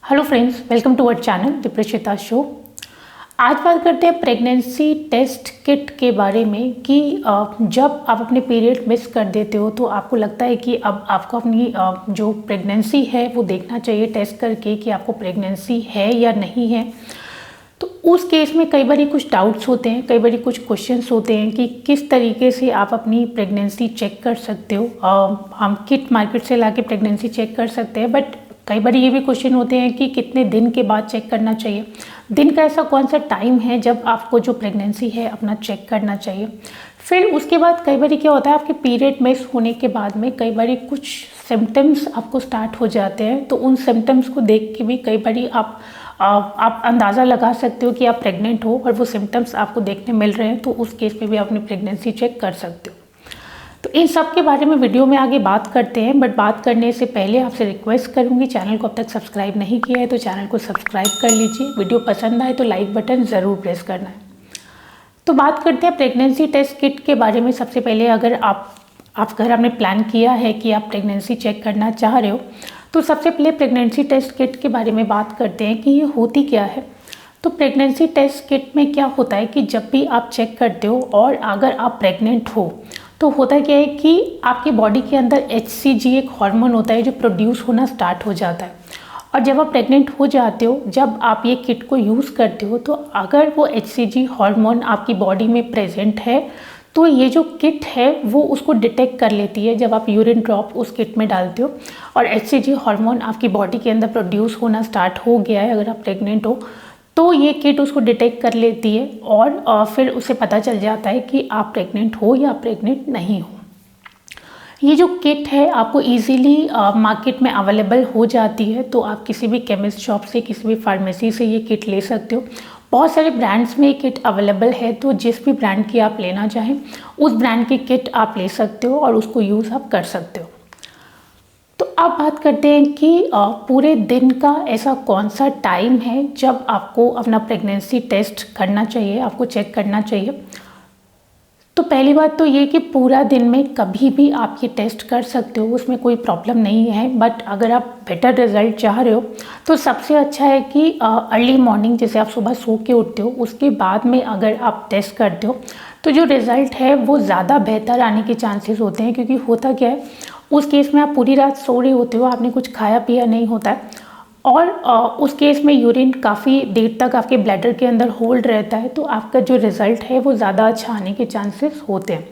Hello friends, welcome to our channel Dipreshita show. आज बात करते हैं प्रेगनेंसी टेस्ट किट के बारे में कि जब आप अपने पीरियड मिस कर देते हो तो आपको लगता है कि अब आपको अपनी जो प्रेगनेंसी है वो देखना चाहिए टेस्ट करके कि आपको प्रेगनेंसी है या नहीं है। तो उस केस में कई बार कुछ डाउट्स होते हैं, कई बार कुछ क्वेश्चंस होते हैं कि किस तरीके से आप अपनी प्रेगनेंसी चेक कर सकते हो। हम किट मार्केट से लाके प्रेगनेंसी चेक कर सकते हैं, बट कई बार ये भी क्वेश्चन होते हैं कि कितने दिन के बाद चेक करना चाहिए। दिन का ऐसा कौन सा टाइम है जब आपको जो प्रेगनेंसी है अपना चेक करना चाहिए। फिर उसके बाद कई बार क्या होता है, आपके पीरियड मिस होने के बाद में कई बार कुछ सिम्टम्स आपको स्टार्ट हो जाते हैं, तो उन सिम्टम्स को देख के भी कई बार आप अंदाज़ा लगा सकते हो कि आप प्रेग्नेंट हो और वो सिम्टम्स आपको देखने मिल रहे हैं, तो उस केस में भी आप अपनी प्रेगनेंसी चेक कर सकते हो। तो इन सब के बारे में वीडियो में आगे बात करते हैं, बट बात करने से पहले आपसे रिक्वेस्ट करूंगी, चैनल को अब तक सब्सक्राइब नहीं किया है तो चैनल को सब्सक्राइब कर लीजिए। वीडियो पसंद आए तो लाइक बटन ज़रूर प्रेस करना है। तो बात करते हैं प्रेगनेंसी टेस्ट किट के बारे में। सबसे पहले अगर आपने प्लान किया है कि आप प्रेगनेंसी चेक करना चाह रहे हो, तो सबसे पहले प्रेगनेंसी टेस्ट किट के बारे में बात करते हैं कि ये होती क्या है। तो प्रेगनेंसी टेस्ट किट में क्या होता है कि जब भी आप चेक करते हो और अगर आप प्रेग्नेंट हो तो होता क्या है कि आपकी बॉडी के अंदर HCG एक हार्मोन होता है जो प्रोड्यूस होना स्टार्ट हो जाता है। और जब आप प्रेग्नेंट हो जाते हो, जब आप ये किट को यूज़ करते हो, तो अगर वो HCG हार्मोन आपकी बॉडी में प्रेजेंट है तो ये जो किट है वो उसको डिटेक्ट कर लेती है। जब आप यूरिन ड्रॉप उस किट में डालते हो और HCG हार्मोन आपकी बॉडी के अंदर प्रोड्यूस होना स्टार्ट हो गया है, अगर आप प्रेग्नेंट हो, तो ये किट उसको डिटेक्ट कर लेती है और फिर उसे पता चल जाता है कि आप प्रेग्नेंट हो या प्रेग्नेंट नहीं हो। ये जो किट है आपको इजीली मार्केट में अवेलेबल हो जाती है, तो आप किसी भी केमिस्ट शॉप से, किसी भी फार्मेसी से ये किट ले सकते हो। बहुत सारे ब्रांड्स में ये किट अवेलेबल है, तो जिस भी ब्रांड की आप लेना चाहें उस ब्रांड की किट आप ले सकते हो और उसको यूज़ आप कर सकते हो। तो अब बात करते हैं कि पूरे दिन का ऐसा कौन सा टाइम है जब आपको अपना प्रेगनेंसी टेस्ट करना चाहिए, आपको चेक करना चाहिए। तो पहली बात तो ये कि पूरा दिन में कभी भी आप ये टेस्ट कर सकते हो, उसमें कोई प्रॉब्लम नहीं है। बट अगर आप बेटर रिजल्ट चाह रहे हो तो सबसे अच्छा है कि अर्ली मॉर्निंग, जैसे आप सुबह सो के उठते हो उसके बाद में अगर आप टेस्ट करते हो तो जो रिज़ल्ट है वो ज़्यादा बेहतर आने के चांसेस होते हैं। क्योंकि होता क्या है, उस केस में आप पूरी रात सो रहे होते हो, आपने कुछ खाया पिया नहीं होता है और उस केस में यूरिन काफ़ी देर तक आपके ब्लैडर के अंदर होल्ड रहता है, तो आपका जो रिज़ल्ट है वो ज़्यादा अच्छा आने के चांसेस होते हैं।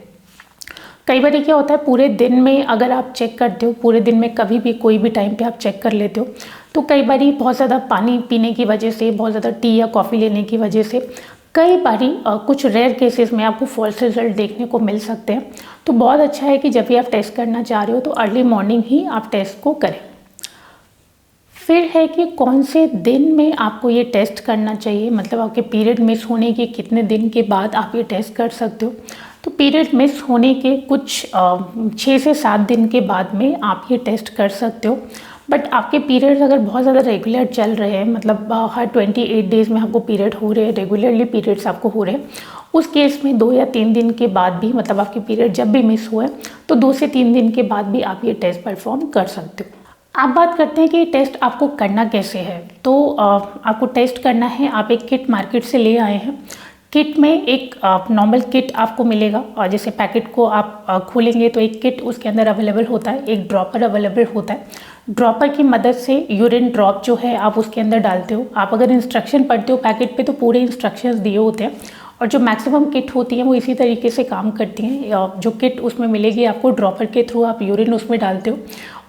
कई बार क्या होता है, पूरे दिन में अगर आप चेक करते हो, पूरे दिन में कभी भी कोई भी टाइम पे आप चेक कर लेते हो, तो कई बार बहुत ज़्यादा पानी पीने की वजह से, बहुत ज़्यादा टी या कॉफ़ी लेने की वजह से कई बारी कुछ रेयर केसेस में आपको फॉल्स रिजल्ट देखने को मिल सकते हैं। तो बहुत अच्छा है कि जब भी आप टेस्ट करना चाह रहे हो तो अर्ली मॉर्निंग ही आप टेस्ट को करें। फिर है कि कौन से दिन में आपको ये टेस्ट करना चाहिए, मतलब आपके पीरियड मिस होने के कितने दिन के बाद आप ये टेस्ट कर सकते हो। तो पीरियड मिस होने के कुछ 6 से 7 दिन के बाद में आप ये टेस्ट कर सकते हो। बट आपके पीरियड्स अगर बहुत ज़्यादा रेगुलर चल रहे हैं, मतलब हर 28 डेज़ में आपको पीरियड हो रहे हैं, रेगुलरली पीरियड्स आपको हो रहे हैं, उस केस में 2 या 3 दिन के बाद भी, मतलब आपके पीरियड जब भी मिस हुए तो 2 से 3 दिन के बाद भी आप ये टेस्ट परफॉर्म कर सकते हो। आप बात करते हैं कि ये टेस्ट आपको करना कैसे है। तो आपको टेस्ट करना है, आप एक किट मार्केट से ले आए हैं। किट में एक नॉर्मल किट आपको मिलेगा और जैसे पैकेट को आप खोलेंगे तो एक किट उसके अंदर अवेलेबल होता है, एक ड्रॉपर अवेलेबल होता है। ड्रॉपर की मदद से यूरिन ड्रॉप जो है आप उसके अंदर डालते हो। आप अगर इंस्ट्रक्शन पढ़ते हो पैकेट पे तो पूरे इंस्ट्रक्शंस दिए होते हैं और जो मैक्सिमम किट होती हैं वो इसी तरीके से काम करती हैं। जो किट उसमें मिलेगी आपको, ड्रॉपर के थ्रू आप यूरिन उसमें डालते हो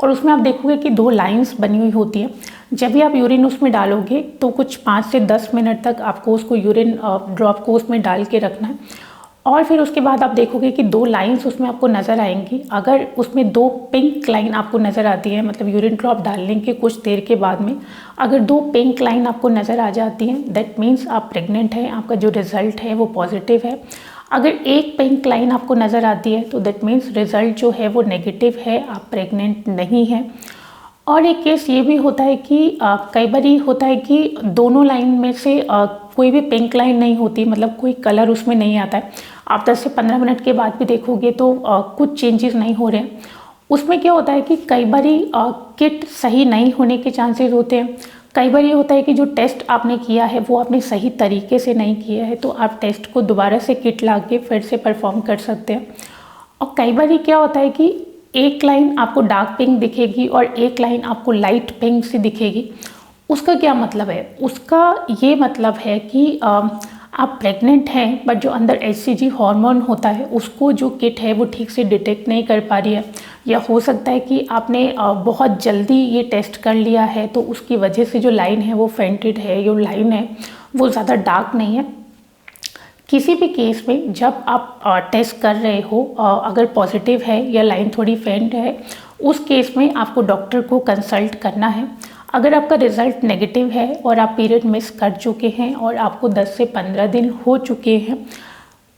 और उसमें आप देखोगे कि 2 लाइंस बनी हुई होती हैं। जब भी आप यूरिन उसमें डालोगे तो कुछ 5 से 10 मिनट तक आपको उसको यूरिन ड्रॉप को उसमें डाल के रखना है और फिर उसके बाद आप देखोगे कि 2 लाइंस उसमें आपको नज़र आएंगी। अगर उसमें 2 पिंक लाइन आपको नज़र आती है, मतलब यूरिन ड्रॉप डालने के कुछ देर के बाद में अगर 2 पिंक लाइन आपको नज़र आ जाती हैं, दैट मीन्स आप प्रेग्नेंट हैं, आपका जो रिज़ल्ट है वो पॉजिटिव है। अगर एक पिंक लाइन आपको नज़र आती है तो दैट मीन्स रिज़ल्ट जो है वो नेगेटिव है, आप प्रेग्नेंट नहीं हैं। और एक केस ये भी होता है कि कई बार होता है कि दोनों लाइन में से कोई भी पिंक लाइन नहीं होती, मतलब कोई कलर उसमें नहीं आता है। आप 10 से 15 मिनट के बाद भी देखोगे तो कुछ चेंजेस नहीं हो रहे हैं। उसमें क्या होता है कि कई बार किट सही नहीं होने के चांसेस होते हैं, कई बार ये होता है कि जो टेस्ट आपने किया है वो आपने सही तरीके से नहीं किया है, तो आप टेस्ट को दोबारा से किट ला के फिर से परफॉर्म कर सकते हैं। और कई बार ये क्या होता है कि एक लाइन आपको डार्क पिंक दिखेगी और एक लाइन आपको लाइट पिंक सी दिखेगी। उसका क्या मतलब है? उसका ये मतलब है कि आप प्रेग्नेंट हैं, बट जो अंदर HCG हार्मोन होता है उसको जो किट है वो ठीक से डिटेक्ट नहीं कर पा रही है, या हो सकता है कि आपने बहुत जल्दी ये टेस्ट कर लिया है, तो उसकी वजह से जो लाइन है वो फेंटेड है, जो लाइन है वो ज़्यादा डार्क नहीं है। किसी भी केस में जब आप टेस्ट कर रहे हो, अगर पॉजिटिव है या लाइन थोड़ी फेंट है, उस केस में आपको डॉक्टर को कंसल्ट करना है। अगर आपका रिज़ल्ट नेगेटिव है और आप पीरियड मिस कर चुके हैं और आपको 10 से 15 दिन हो चुके हैं,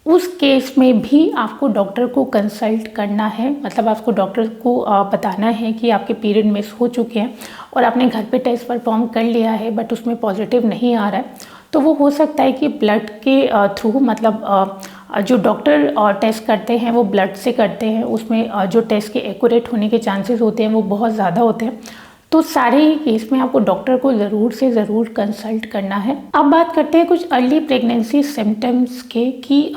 उस केस में भी आपको डॉक्टर को कंसल्ट करना है। मतलब आपको डॉक्टर को बताना है कि आपके पीरियड मिस हो चुके हैं और आपने घर पे टेस्ट परफॉर्म कर लिया है, बट उसमें पॉजिटिव नहीं आ रहा है। तो वो हो सकता है कि ब्लड के थ्रू, मतलब जो डॉक्टर टेस्ट करते हैं वो ब्लड से करते हैं, उसमें जो टेस्ट के एक्यूरेट होने के चांसेस होते हैं वो बहुत ज़्यादा होते हैं। तो सारे ही केस में आपको डॉक्टर को ज़रूर से ज़रूर कंसल्ट करना है। अब बात करते हैं कुछ अर्ली प्रेगनेंसी सिम्टम्स के, कि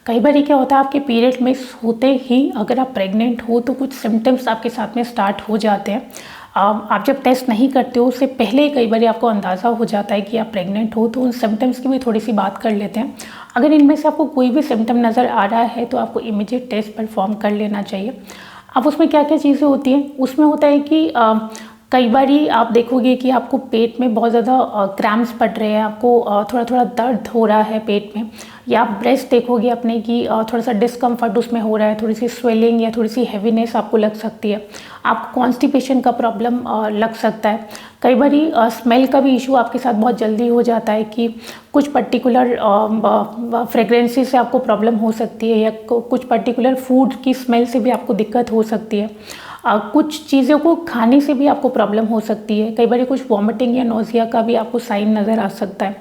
कई बार क्या होता है, आपके पीरियड मिस होते ही अगर आप प्रेग्नेंट हो तो कुछ सिम्टम्स आपके साथ में स्टार्ट हो जाते हैं। आप जब टेस्ट नहीं करते हो उससे पहले कई बार आपको अंदाज़ा हो जाता है कि आप प्रेग्नेंट हो, तो उन सिम्टम्स की भी थोड़ी सी बात कर लेते हैं। अगर इनमें से आपको कोई भी सिम्टम नज़र आ रहा है तो आपको इमीडिएट टेस्ट परफॉर्म कर लेना चाहिए। अब उसमें क्या क्या चीज़ें होती हैं? उसमें होता है कि कई बार आप देखोगे कि आपको पेट में बहुत ज़्यादा क्रैम्प्स पड़ रहे हैं, आपको थोड़ा थोड़ा दर्द हो रहा है पेट में, या आप ब्रेस्ट देखोगे अपने की थोड़ा सा डिस्कम्फर्ट उसमें हो रहा है, थोड़ी सी स्वेलिंग या थोड़ी सी हैवीनेस आपको लग सकती है, आपको कॉन्स्टिपेशन का प्रॉब्लम लग सकता है। कई बार स्मेल का भी इशू आपके साथ बहुत जल्दी हो जाता है कि कुछ पर्टिकुलर फ्रेगरेंसी से आपको प्रॉब्लम हो सकती है, या कुछ पर्टिकुलर फूड की स्मेल से भी आपको दिक्कत हो सकती है। कुछ चीज़ों को खाने से भी आपको प्रॉब्लम हो सकती है। कई बार कुछ वॉमिटिंग या नोज़िया का भी आपको साइन नज़र आ सकता है।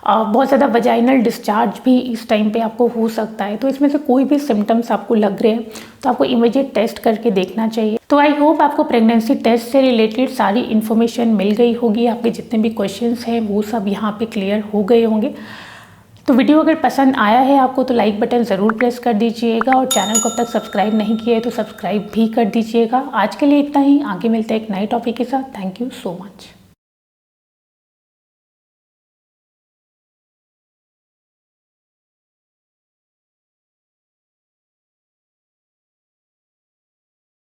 बहुत ज़्यादा वजाइनल डिस्चार्ज भी इस टाइम पे आपको हो सकता है। तो इसमें से कोई भी सिम्टम्स आपको लग रहे हैं तो आपको इमीडिएट टेस्ट करके देखना चाहिए। तो आई होप आपको प्रेगनेंसी टेस्ट से रिलेटेड सारी इन्फॉर्मेशन मिल गई होगी। आपके जितने भी क्वेश्चंस हैं वो सब यहाँ पे क्लियर हो गए होंगे। तो वीडियो अगर पसंद आया है आपको तो लाइक बटन ज़रूर प्रेस कर दीजिएगा, और चैनल को अब तक सब्सक्राइब नहीं किया है तो सब्सक्राइब भी कर दीजिएगा। आज के लिए इतना ही, आगे मिलते हैं एक नए टॉपिक के साथ। Thank you so much.